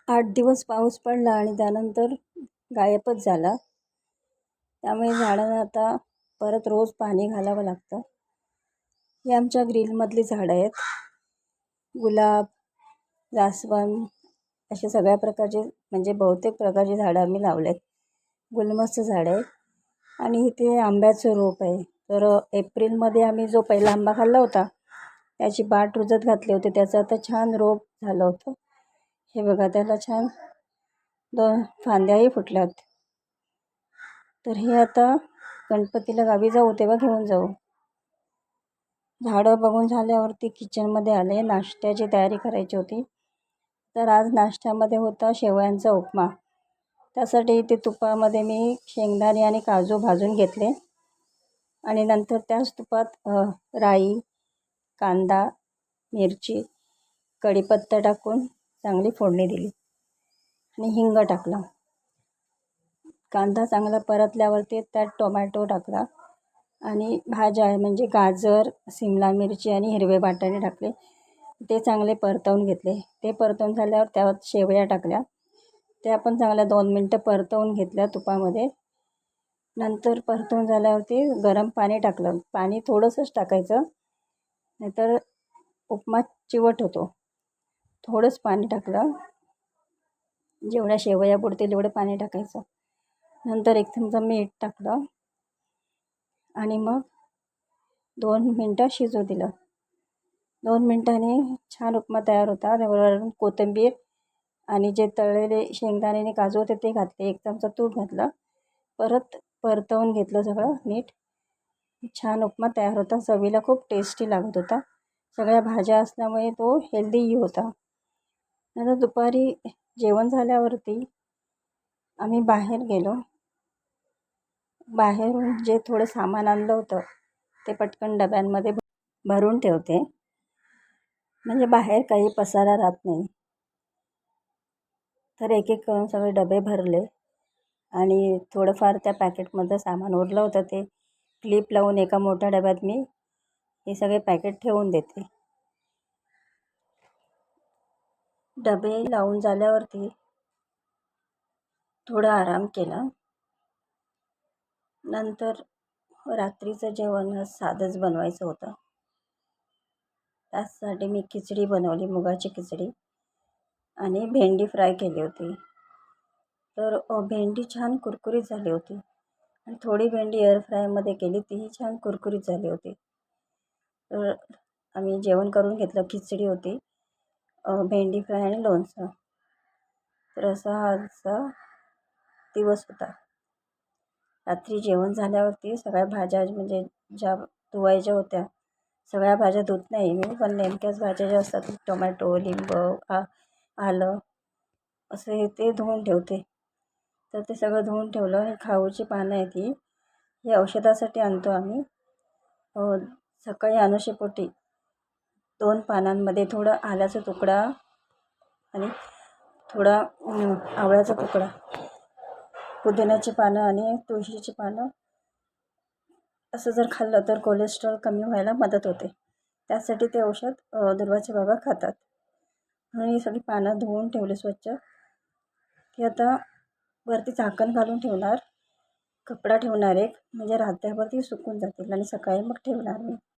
8 दिवस पाऊस पडला आणि त्यानंतर गायबच झाला. त्यामुळे झाडांना आता परत रोज पाणी घालावं लागतं. ही आमच्या ग्रिलमधली झाडं आहेत. गुलाब, जास्वंद असे सगळ्या प्रकारचे म्हणजे बहुतेक प्रकारची झाडं आम्ही लावले आहेत. गुलमोहरचं झाड आहे आणि इथे आंब्याचं रोप आहे. तर एप्रिलमध्ये आम्ही जो पहिला आंबा खाल्ला होता त्याची बाट रुजत घातली होती. त्याचं आता छान रोप झालं होतं. हे बघा, त्याला छान 2 फांद्याही फुटल्यात. तर हे आता गणपतीला गावी जाऊ तेव्हा घेऊन जाऊ. झाडं बघून झाल्यावरती किचनमध्ये आले. नाश्त्याची तयारी करायची होती. तर आज नाश्त्यामध्ये होता शेवयांचा उपमा. त्यासाठी इथे तुपामध्ये मी शेंगदाणे आणि काजू भाजून घेतले आणि नंतर त्याच तुपात राई, कांदा, मिरची, कढीपत्ता टाकून चांगली फोडणी दिली आणि हिंग टाकला. कांदा चांगला परतल्यावरती त्यात टोमॅटो टाकला आणि भाज्या म्हणजे गाजर, सिमला मिरची आणि हिरवे वाटाणे टाकले. ते चांगले परतवून घेतले. ते परतवून झाल्यावर त्यात शेवया टाकल्या. ते आपण चांगल्या 2 मिनटं परतवून घेतल्या तुपामध्ये. नंतर परतवून झाल्यावरती गरम पाणी टाकलं. पाणी थोडंसंच टाकायचं, नाहीतर उपमा चिवट होतो. थोडंच पाणी टाकलं. जेवढ्या शेवया बुडतील एवढं पाणी टाकायचं. नंतर 1 चमचा मीठ टाकलं आणि मग 2 मिनटं शिजू दिलं. 2 मिनटांनी छान उपमा तयार होता. त्याबरोबर कोथिंबीर आणि जे तळलेले शेंगदाणे आणि काजू होते ते घातले. 1 चमचा तूप घातलं. परत परतवून घेतलं सगळं नीट. छान उपमा तयार होता. चवीला खूप टेस्टी लागत होता. सगळ्या भाज्या असल्यामुळे तो हेल्दीही होता. नंतर दुपारी जेवण झाल्यावरती आम्ही बाहेर गेलो. बाहेरून जे थोडं सामान आणलं होतं ते पटकन डब्यांमध्ये भरून ठेवते, म्हणजे बाहेर काही पसारा राहत नाही. तर एक एक करून सगळे डबे भरले आणि थोडंफार त्या पॅकेटमधलं सामान उरलं होतं ते क्लिप लावून एका मोठ्या डब्यात मी हे सगळे पॅकेट ठेवून देते. डबे लावून झाल्यावरती थोडा आराम केला. नंतर रात्रीचं जेवण साधंच बनवायचं होतं. त्यासाठी मी खिचडी बनवली, मुगाची खिचडी आणि भेंडी फ्राय केली होती. तर भेंडी छान कुरकुरीत झाली होती आणि थोडी भेंडी एअर फ्रायमध्ये केली, तीही छान कुरकुरीत झाली होती. तर आम्ही जेवण करून घेतलं. खिचडी होती, भेंडी फ्राय आणि लोणचं. तर असा आजचा दिवस होता. रात्री जेवण झाल्यावरती सगळ्या भाज्या म्हणजे ज्या धुवायच्या होत्या सगळ्या भाज्या धुत नाही मी, पण नेमक्याच भाज्या ज्या असतात टोमॅटो, लिंबू, आलं असे ते धुवून ठेवते. तर ते सगळं धुवून ठेवलं. हे खाऊची पानं आहेत ही औषधासाठी आणतो आम्ही. सकाळी अनुषेपोटी 2 पानांमध्ये थोडं आल्याचा तुकडा आणि थोडा आवळ्याचा तुकडा, पुदिन्याची पानं आणि तुळशीची पानं असं जर खाल्लं तर कोलेस्ट्रॉल कमी व्हायला मदत होते. त्यासाठी ते औषध दुर्वाचे बाबा खातात. म्हणून ही सगळी पानं धुवून ठेवली स्वच्छ. की आता वरती झाकण घालून ठेवणार, कपडा ठेवणार एक, म्हणजे रात्रभर ती सुकून जातील आणि सकाळी मग ठेवणार मी.